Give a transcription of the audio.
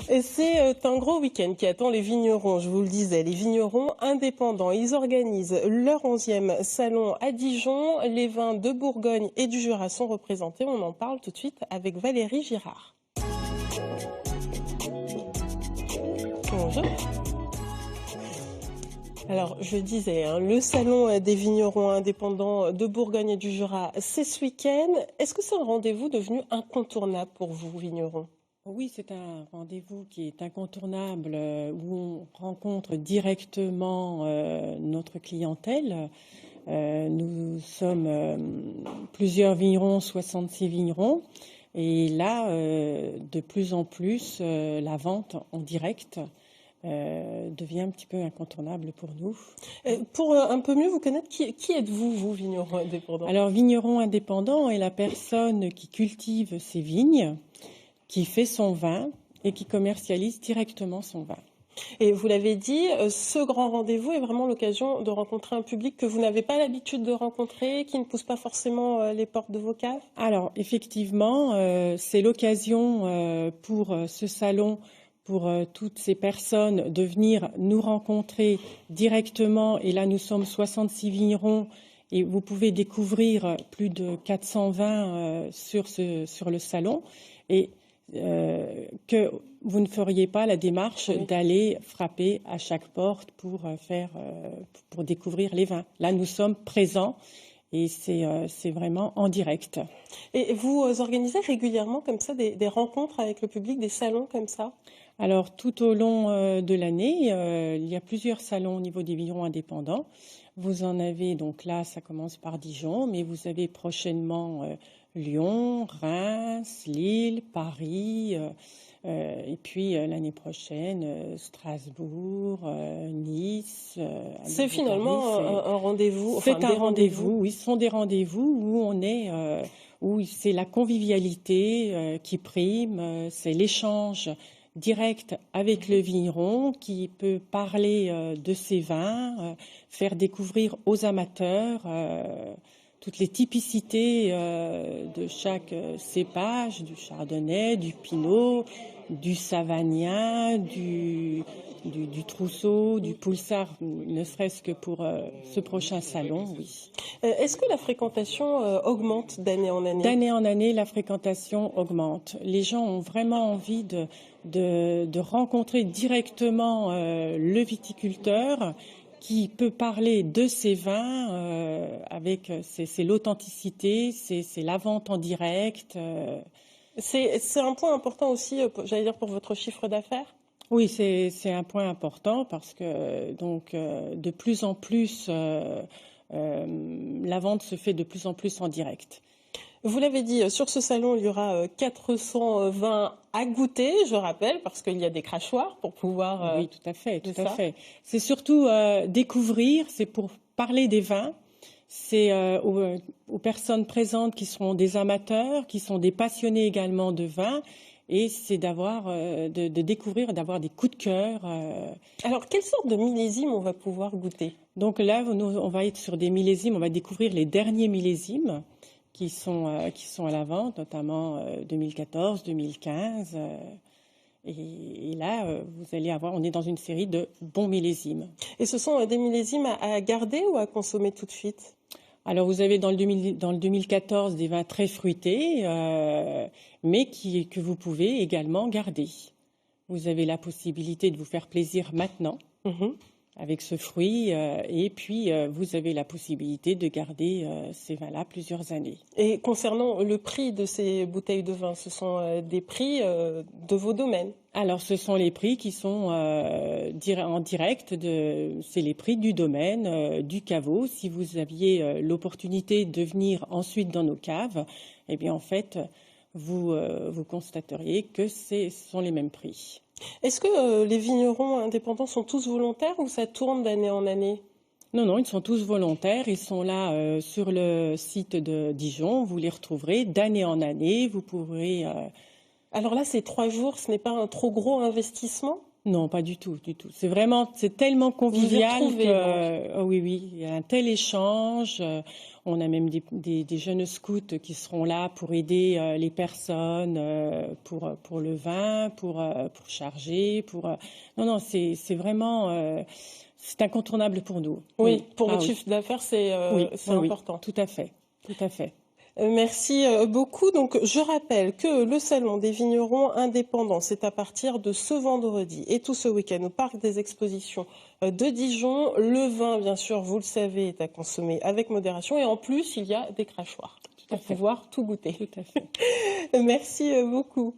C'est un gros week-end qui attend les vignerons, je vous le disais, les vignerons indépendants. Ils organisent leur 11e salon à Dijon. Les vins de Bourgogne et du Jura sont représentés. On en parle tout de suite avec Valérie Girard. Bonjour. Alors, je disais, le salon des vignerons indépendants de Bourgogne et du Jura, c'est ce week-end. Est-ce que c'est un rendez-vous devenu incontournable pour vous, vignerons ? Oui, c'est un rendez-vous qui est incontournable où on rencontre directement notre clientèle. Nous sommes plusieurs vignerons, 66 vignerons. Et là, de plus en plus, la vente en direct devient un petit peu incontournable pour nous. Pour un peu mieux vous connaître, qui êtes-vous, vous, vigneron indépendant ? Alors, vigneron indépendant est la personne qui cultive ses vignes, qui fait son vin et qui commercialise directement son vin. Et vous l'avez dit, ce grand rendez-vous est vraiment l'occasion de rencontrer un public que vous n'avez pas l'habitude de rencontrer, qui ne pousse pas forcément les portes de vos caves ? Alors, effectivement, c'est l'occasion pour ce salon, pour toutes ces personnes, de venir nous rencontrer directement. Et là, nous sommes 66 vignerons et vous pouvez découvrir plus de 400 vins sur le salon. Et que vous ne feriez pas la démarche d'aller frapper à chaque porte pour découvrir les vins. Là, nous sommes présents et c'est vraiment en direct. Et vous organisez régulièrement comme ça des rencontres avec le public, des salons comme ça ? Alors, tout au long de l'année, il y a plusieurs salons au niveau des vignerons indépendants. Vous en avez, donc là, ça commence par Dijon, mais vous avez prochainement Lyon, Reims, Lille, Paris, et puis l'année prochaine, Strasbourg, Nice. C'est finalement un rendez-vous. C'est un rendez-vous, oui, ce sont des rendez-vous où c'est la convivialité qui prime, c'est l'échange direct avec le vigneron qui peut parler de ses vins, faire découvrir aux amateurs toutes les typicités de chaque cépage, du chardonnay, du pinot, du savagnin, du trousseau, du poulsard, ne serait-ce que pour ce prochain salon, oui. Est-ce que la fréquentation augmente d'année en année ? D'année en année, la fréquentation augmente. Les gens ont vraiment envie de rencontrer directement le viticulteur qui peut parler de ses vins c'est l'authenticité, c'est la vente en direct. C'est un point important aussi, j'allais dire, pour votre chiffre d'affaires ? Oui, c'est un point important parce que de plus en plus, la vente se fait de plus en plus en direct. Vous l'avez dit, sur ce salon, il y aura 400 vins à goûter, je rappelle, parce qu'il y a des crachoirs pour pouvoir... Oui, tout à fait. C'est surtout découvrir, c'est pour parler des vins, c'est aux personnes présentes qui seront des amateurs, qui sont des passionnés également de vin, et c'est de découvrir, d'avoir des coups de cœur. Alors, quelle sorte de millésime on va pouvoir goûter ? Donc là, on va être sur des millésimes, on va découvrir les derniers millésimes qui sont à la vente, notamment 2014, 2015. Et là, vous allez avoir, on est dans une série de bons millésimes. Et ce sont des millésimes à garder ou à consommer tout de suite ? Alors, vous avez dans le 2014 des vins très fruités, mais que vous pouvez également garder. Vous avez la possibilité de vous faire plaisir maintenant. Avec ce fruit, et puis vous avez la possibilité de garder ces vins-là plusieurs années. Et concernant le prix de ces bouteilles de vin, ce sont des prix de vos domaines ? Alors, ce sont les prix qui sont en direct, c'est les prix du domaine, du caveau. Si vous aviez l'opportunité de venir ensuite dans nos caves, eh bien en fait, vous constateriez que ce sont les mêmes prix. Est-ce que les vignerons indépendants sont tous volontaires ou ça tourne d'année en année ? Non, ils sont tous volontaires. Ils sont là sur le site de Dijon. Vous les retrouverez d'année en année. Vous pourrez... Alors là, c'est 3 jours. Ce n'est pas un trop gros investissement ? Non, pas du tout, du tout. C'est tellement Vous y convivial retrouvez, donc. que, oh oui, oui, il y a un tel échange. On a même des jeunes scouts qui seront là pour aider les personnes pour le vin, pour charger, Non, non, c'est vraiment, c'est incontournable pour nous. Oui, Oui, pour ah votre oui, chiffre d'affaires, c'est oui, oui, oui, important. tout à fait, tout à fait. Merci beaucoup. Donc, je rappelle que le Salon des vignerons indépendants, c'est à partir de ce vendredi et tout ce week-end au Parc des Expositions de Dijon. Le vin, bien sûr, vous le savez, est à consommer avec modération. Et en plus, il y a des crachoirs Tout à pour fait, pouvoir tout goûter. tout à fait. Merci beaucoup.